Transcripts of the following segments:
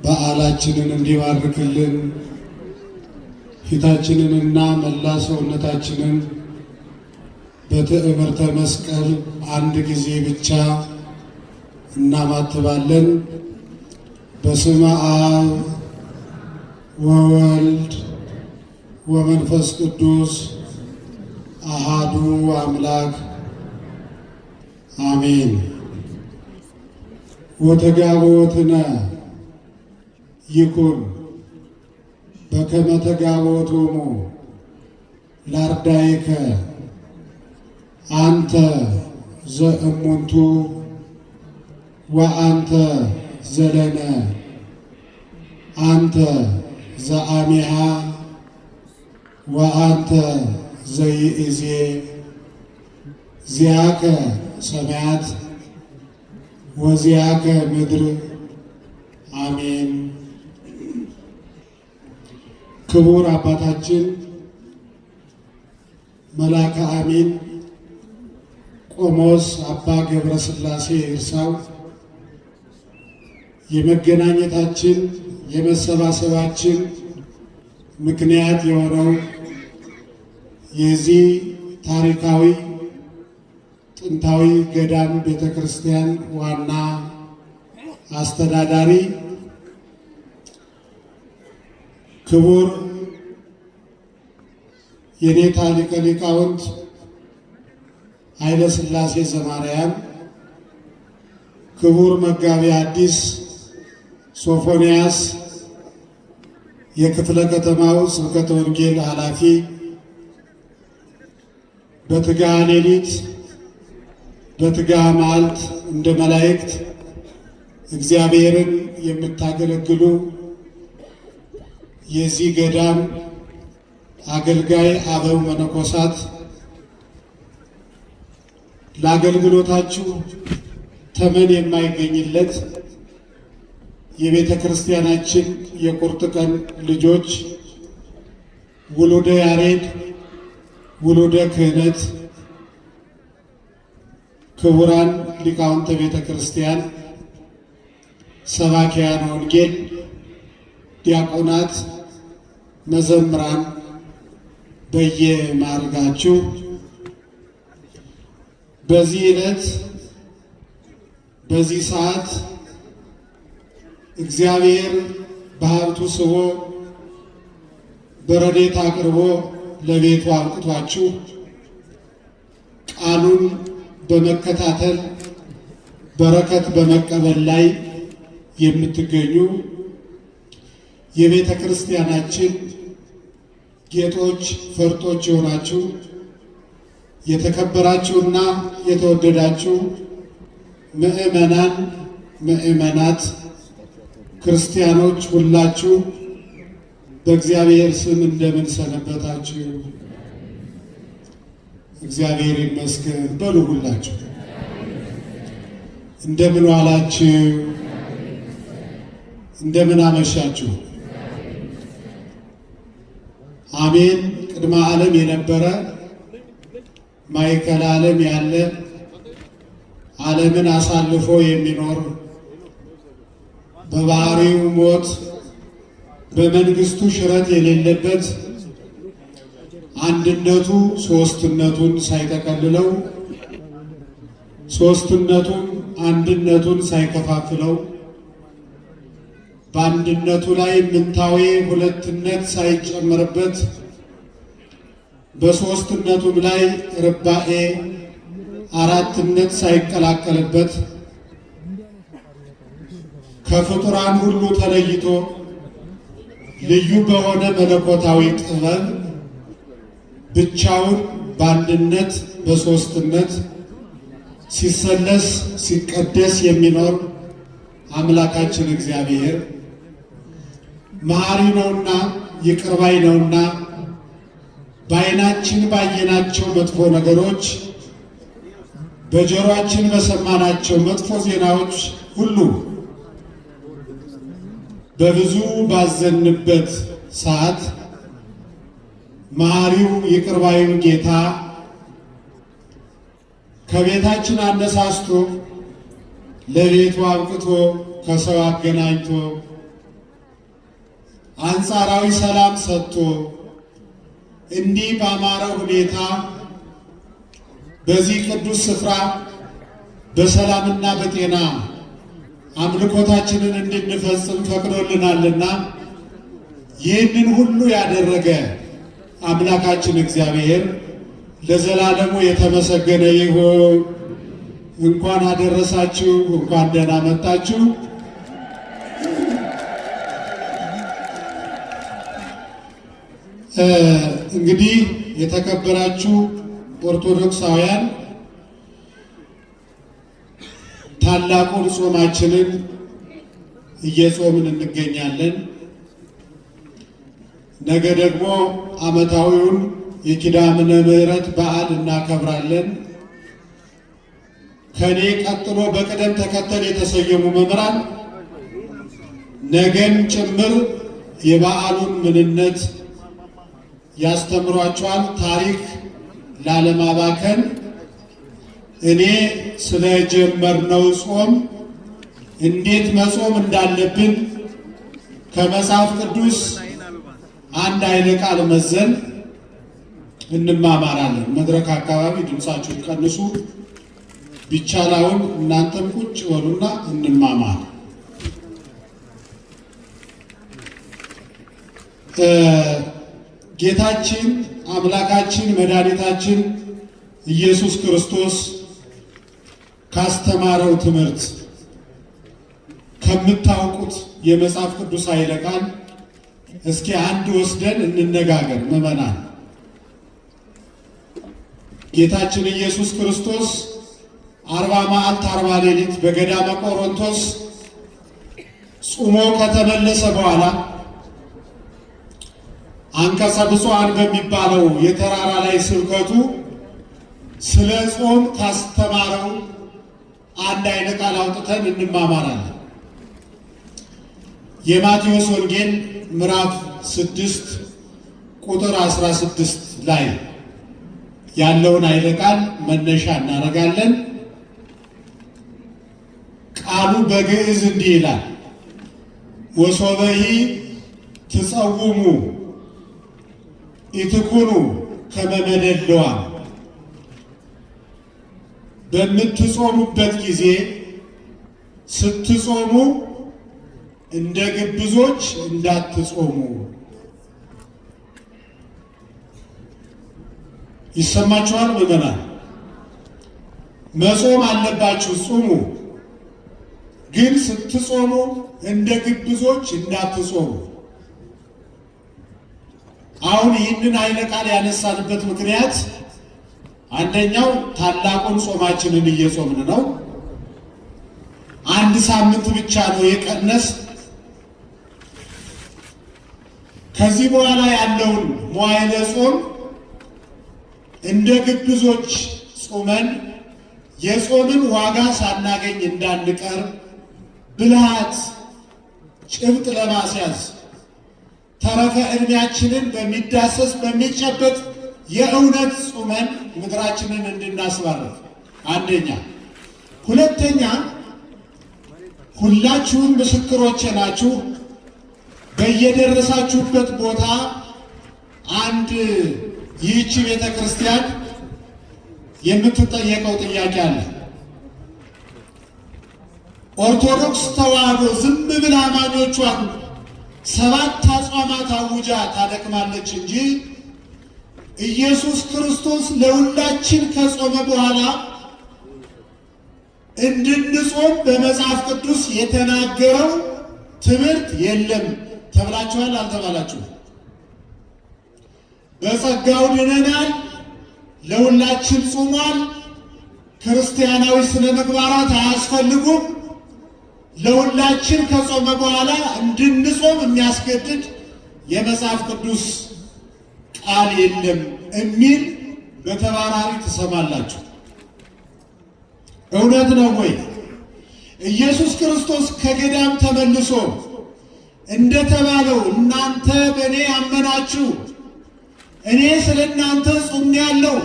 በዓላችንን እንዲባርክልን ፊታችንንና መላ ሰውነታችንን በትዕምርተ መስቀል አንድ ጊዜ ብቻ እናማትባለን። በስመ አብ ወወልድ ወመንፈስ ቅዱስ አሃዱ አምላክ አሜን። ወተጋቦትነ ይኩን በከመ ተጋቦቶሙ ላርዳኢከ አንተ ዘእሙንቱ ወአንተ ዘለነ አንተ ዘአሚሃ ወአንተ ዘይእዜ ዚአከ ሰማያት ወዚአከ ምድር አሜን። ክቡር አባታችን መልአከ አሚን ቆሞስ አባ ገብረ ሥላሴ እርሳው የመገናኘታችን የመሰባሰባችን ምክንያት የሆነው የዚህ ታሪካዊ ጥንታዊ ገዳም ቤተ ክርስቲያን ዋና አስተዳዳሪ ክቡር የኔታ ሊቀ ሊቃውንት ኃይለ ሥላሴ ዘማርያም፣ ክቡር መጋቢ ሐዲስ ሶፎንያስ የክፍለ ከተማው ስብከተ ወንጌል ኃላፊ፣ በትጋሃ ሌሊት በትጋሃ መዓልት እንደ መላእክት እግዚአብሔርን የምታገለግሉ የዚህ ገዳም አገልጋይ አበው መነኮሳት፣ ለአገልግሎታችሁ ተመን የማይገኝለት የቤተ ክርስቲያናችን የቁርጥ ቀን ልጆች፣ ውሉደ ያሬድ፣ ውሉደ ክህነት፣ ክቡራን ሊቃውንተ ቤተ ክርስቲያን፣ ሰባኪያነ ወንጌል፣ ዲያቆናት፣ መዘምራን በየማዕረጋችሁ በዚህ ዕለት በዚህ ሰዓት እግዚአብሔር በሀብቱ ስቦ በረድኤት አቅርቦ ለቤቱ አብቅቷችሁ ቃሉን በመከታተል በረከት በመቀበል ላይ የምትገኙ የቤተ ክርስቲያናችን ጌጦች ፈርጦች የሆናችሁ የተከበራችሁና የተወደዳችሁ ምእመናን፣ ምእመናት፣ ክርስቲያኖች ሁላችሁ በእግዚአብሔር ስም እንደምን ሰነበታችሁ? እግዚአብሔር ይመስገን በሉ። ሁላችሁ እንደምን ዋላችሁ? እንደምን አመሻችሁ? አሜን። ቅድመ ዓለም የነበረ ማዕከለ ዓለም ያለ ዓለምን አሳልፎ የሚኖር በባህሪው ሞት በመንግስቱ ሽረት የሌለበት አንድነቱ ሦስትነቱን ሳይጠቀልለው ሦስትነቱን አንድነቱን ሳይከፋፍለው በአንድነቱ ላይ ምንታዌ ሁለትነት ሳይጨመርበት በሦስትነቱም ላይ ርባኤ አራትነት ሳይቀላቀልበት ከፍጡራን ሁሉ ተለይቶ ልዩ በሆነ መለኮታዊ ጥበብ ብቻውን በአንድነት በሦስትነት ሲሰለስ ሲቀደስ የሚኖር አምላካችን እግዚአብሔር መሐሪ ነውና ይቅር ባይ ነውና በዓይናችን ባየናቸው መጥፎ ነገሮች በጆሮአችን በሰማናቸው መጥፎ ዜናዎች ሁሉ በብዙ ባዘንበት ሰዓት መሐሪው ይቅር ባዩ ጌታ ከቤታችን አነሳስቶ ለቤቱ አብቅቶ ከሰው አገናኝቶ አንጻራዊ ሰላም ሰጥቶ እንዲህ ባማረ ሁኔታ በዚህ ቅዱስ ስፍራ በሰላምና በጤና አምልኮታችንን እንድንፈጽም ፈቅዶልናልና ይህንን ሁሉ ያደረገ አምላካችን እግዚአብሔር ለዘላለሙ የተመሰገነ ይሁን። እንኳን አደረሳችሁ፣ እንኳን ደህና መጣችሁ። እንግዲህ የተከበራችሁ ኦርቶዶክሳውያን ታላቁን ጾማችንን እየጾምን እንገኛለን። ነገ ደግሞ ዓመታዊውን የኪዳነ ምሕረት በዓል እናከብራለን። ከኔ ቀጥሎ በቅደም ተከተል የተሰየሙ መምህራን ነገም ጭምር የበዓሉን ምንነት ያስተምሯቸዋል። ታሪክ ላለማባከን እኔ ስለጀመርነው ጾም እንዴት መጾም እንዳለብን ከመጽሐፍ ቅዱስ አንድ ኃይለ ቃል መዘን እንማማራለን። መድረክ አካባቢ ድምፃችሁን ቀንሱ። ቢቻላውን እናንተም ቁጭ በሉና እንማማር። ጌታችን አምላካችን መድኃኒታችን ኢየሱስ ክርስቶስ ካስተማረው ትምህርት ከምታውቁት የመጽሐፍ ቅዱስ ኃይለ ቃል እስኪ አንድ ወስደን እንነጋገር። ምዕመናን፣ ጌታችን ኢየሱስ ክርስቶስ 40 መዓልት 40 ሌሊት በገዳመ ቆሮንቶስ ጾሞ ከተመለሰ በኋላ አንቀጸ ብፁዓን በሚባለው የተራራ ላይ ስብከቱ ስለ ጾም ካስተማረው አንድ ኃይለ ቃል አውጥተን እንማማራለን። የማቴዎስ ወንጌል ምዕራፍ 6 ቁጥር 16 ላይ ያለውን ኃይለ ቃል መነሻ እናደርጋለን። ቃሉ በግዕዝ እንዲህ ይላል፣ ወሶበሂ ትጸውሙ ኢትኩኑ ከመ መደልዋን። በምትጾሙበት ጊዜ ስትጾሙ እንደ ግብዞች እንዳትጾሙ። ይሰማችኋል ምዕመናን? መጾም አለባችሁ፣ ጾሙ። ግን ስትጾሙ እንደ ግብዞች እንዳትጾሙ። አሁን ይህንን ኃይለ ቃል ያነሳንበት ምክንያት አንደኛው ታላቁን ጾማችንን እየጾምን ነው። አንድ ሳምንት ብቻ ነው የቀነስ። ከዚህ በኋላ ያለውን መዋዕለ ጾም እንደ ግብዞች ጾመን የጾምን ዋጋ ሳናገኝ እንዳንቀር ብልሃት ጭብጥ ለማስያዝ ተረፈ ዕድሜያችንን በሚዳሰስ በሚጨበጥ የእውነት ጾመን ምድራችንን እንድናስባርክ አንደኛ። ሁለተኛ፣ ሁላችሁም ምስክሮቼ ናችሁ። በየደረሳችሁበት ቦታ አንድ ይህች ቤተ ክርስቲያን የምትጠየቀው ጥያቄ አለ። ኦርቶዶክስ ተዋሕዶ ዝም ብላ አማኞቿን 7 አጽዋማት አውጃ ታደክማለች እንጂ ኢየሱስ ክርስቶስ ለሁላችን ከጾመ በኋላ እንድንጾም በመጽሐፍ ቅዱስ የተናገረው ትምህርት የለም ተብላችኋል? አልተባላችሁም? በጸጋው ድነናል፣ ለሁላችን ጾሟል፣ ክርስቲያናዊ ስነ ምግባራት አያስፈልጉም፣ ለሁላችን ከጾመ በኋላ እንድንጾም የሚያስገድድ የመጽሐፍ ቅዱስ ቃል የለም የሚል በተባራሪ ትሰማላችሁ። እውነት ነው ወይ? ኢየሱስ ክርስቶስ ከገዳም ተመልሶ እንደተባለው እናንተ በእኔ አመናችሁ፣ እኔ ስለ እናንተ ጾሜአለሁ፣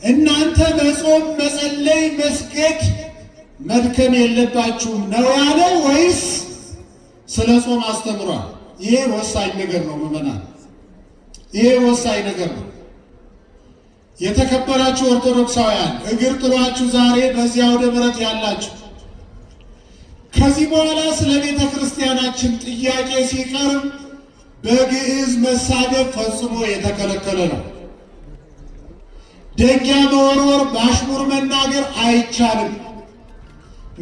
እናንተ መጾም፣ መጸለይ፣ መስገድ መድከም የለባችሁም ነው ያለው ወይስ ስለ ጾም አስተምሯል? ይሄ ወሳኝ ነገር ነው ምዕመናን፣ ይሄ ወሳኝ ነገር ነው። የተከበራችሁ ኦርቶዶክሳውያን እግር ጥሏችሁ ዛሬ በዚያ አውደ ምሕረት ያላችሁ ከዚህ በኋላ ስለ ቤተ ክርስቲያናችን ጥያቄ ሲቀርብ በግዕዝ መሳደብ ፈጽሞ የተከለከለ ነው። ደንጊያ መወርወር፣ በአሽሙር መናገር አይቻልም።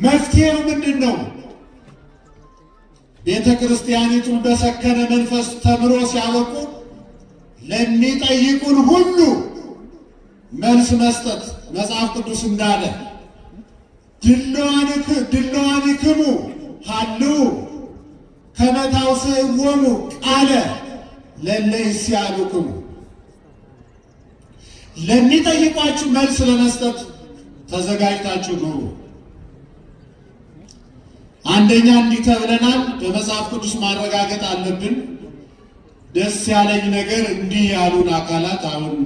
መፍትሄው ምንድን ነው? ቤተ ክርስቲያኒቱን በሰከነ መንፈስ ተምሮ ሲያበቁ ለሚጠይቁን ሁሉ መልስ መስጠት። መጽሐፍ ቅዱስ እንዳለ ድለዋኒክሙ ሀልው ከመ ታውስእዎሙ ቃለ ለእለ ይስአሉክሙ። ለሚጠይቋችሁ መልስ ለመስጠት ተዘጋጅታችሁ ኑሩ። አንደኛ እንዲህ ተብለናል። በመጽሐፍ ቅዱስ ማረጋገጥ አለብን። ደስ ያለኝ ነገር እንዲህ ያሉን አካላት አሁን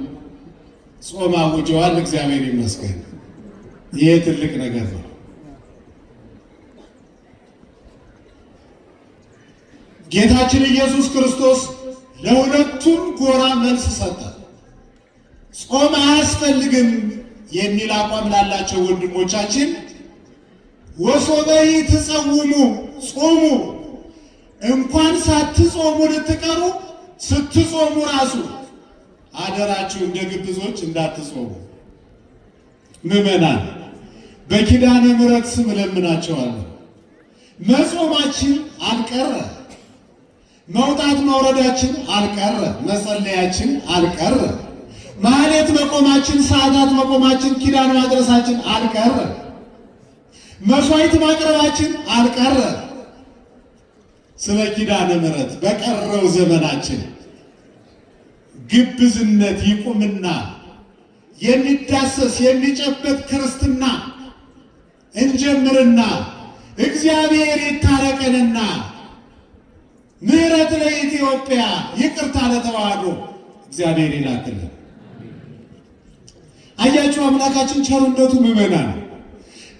ጾም አውጀዋል። እግዚአብሔር ይመስገን። ይሄ ትልቅ ነገር ነው። ጌታችን ኢየሱስ ክርስቶስ ለሁለቱም ጎራ መልስ ሰጠ። ጾም አያስፈልግም የሚል አቋም ላላቸው ወንድሞቻችን ወሶበይ ትጸውሙ ጾሙ፣ እንኳን ሳትጾሙ ልትቀሩ ስትጾሙ ራሱ አደራችሁ እንደ ግብዞች እንዳትጾሙ። ምዕመናን በኪዳነ ምሕረት ስም እለምናቸዋለሁ። መጾማችን አልቀረ፣ መውጣት መውረዳችን አልቀረ፣ መጸለያችን አልቀረ፣ ማህሌት መቆማችን፣ ሰዓታት መቆማችን፣ ኪዳን ማድረሳችን አልቀረ፣ መስዋዕት ማቅረባችን አልቀረ። ስለ ኪዳነ ምሕረት በቀረው ዘመናችን ግብዝነት ይቁምና የሚዳሰስ የሚጨበጥ ክርስትና እንጀምርና እግዚአብሔር ይታረቀንና ምሕረት ለኢትዮጵያ ይቅርታ ለተዋህዶ እግዚአብሔር ይላክልን። አያችሁ አምላካችን ቸርነቱ ምዕመናን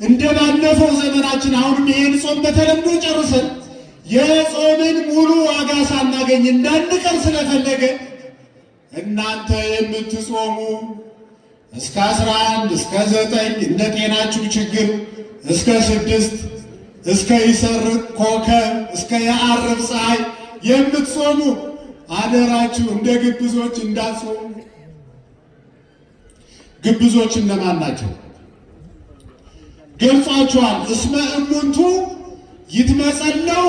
እንደ ባለፈው ዘመናችን አሁንም ይሄን ጾም በተለምዶ ጨርሰን የጾምን ሙሉ ዋጋ ሳናገኝ እንዳንቀር ስለፈለገ እናንተ የምትጾሙ እስከ 11 እስከ 9 እንደ ጤናችሁ ችግር እስከ 6 እስከ ይሰርቅ ኮከብ እስከ የዓርብ ፀሐይ የምትጾሙ አደራችሁ እንደ ግብዞች እንዳትጾሙ። ግብዞች እነማን ናቸው? ገልጿቸዋል። እስመ እሙንቱ ይትመጸለው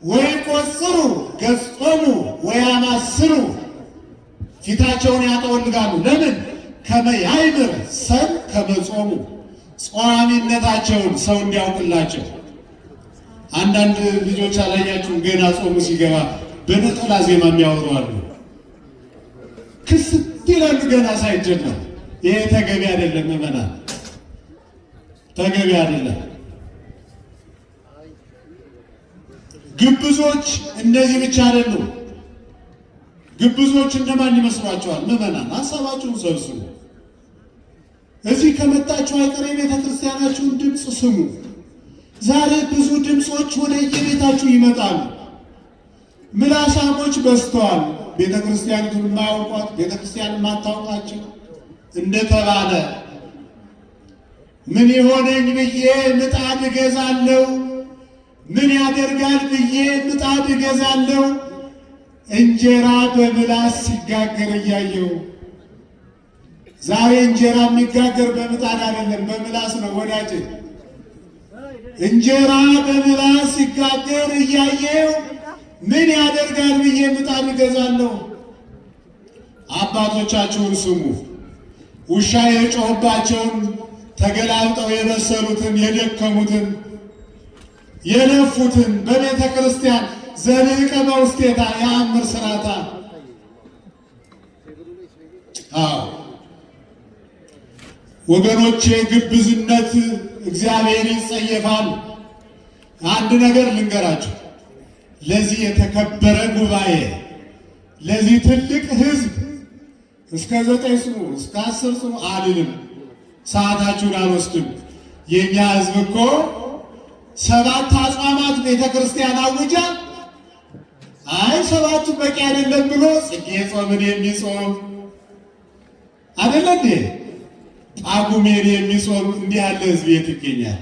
ወይ ቆጽሩ ገጾሙ ወያማስሉ፣ ፊታቸውን ያጠወልጋሉ። ለምን? ከመ ያይምር ሰብ ከመ ጾሙ፣ ጾማሚነታቸውን ሰው እንዲያውቅላቸው። አንዳንድ ልጆች አላያችሁም? ገና ጾሙ ሲገባ በነጠላ ዜማ የሚያወሩ አሉ። ክስት ይላሉ ገና ሳይጀመር። ይሄ ተገቢ አይደለም ምዕመናን፣ ተገቢ አይደለም። ግብዞች እነዚህ ብቻ አይደሉም። ግብዞች እንደማን ይመስሏቸዋል? ምዕመናን ሀሳባችሁን ሰብስቡ። እዚህ ከመጣችሁ አይቀር የቤተ ክርስቲያናችሁን ድምፅ ስሙ። ዛሬ ብዙ ድምፆች ወደ የቤታችሁ ይመጣሉ። ምላሳሞች በዝተዋል። ቤተ ክርስቲያኒቱን የማያውቋት፣ ቤተ ክርስቲያን የማታውቃቸው እንደተባለ ምን የሆነኝ ብዬ ምጣድ እገዛለሁ፣ ምን ያደርጋል ብዬ ምጣድ እገዛለሁ፣ እንጀራ በምላስ ሲጋገር እያየው። ዛሬ እንጀራ የሚጋገር በምጣድ አይደለም በምላስ ነው ወዳጅ። እንጀራ በምላስ ሲጋገር እያየው ምን ያደርጋል ብዬ ምጣድ እገዛለሁ። አባቶቻችሁን ስሙ። ውሻ የጮህባቸውን ተገላብጠው የበሰሉትን የደከሙትን የለፉትን በቤተ ክርስቲያን ዘልቀ በውስቴታ የአምር ስራታ። ወገኖቼ ግብዝነት እግዚአብሔር ይጸየፋል። አንድ ነገር ልንገራችሁ። ለዚህ የተከበረ ጉባኤ፣ ለዚህ ትልቅ ሕዝብ እስከ 9 ስሙ እስከ 10 ስሙ አልልም፣ ሰዓታችሁን አልወስድም። የኛ ሕዝብ እኮ 7 አጽዋማት ቤተ ክርስቲያን አውጃ ሰባቱ በቂ አይደለም ብሎ ጽጌ ጾምን የሚጾም አይደለ እንዴ? ጳጉሜን የሚጾም እንዲህ ያለ ሕዝብ የት ይገኛል?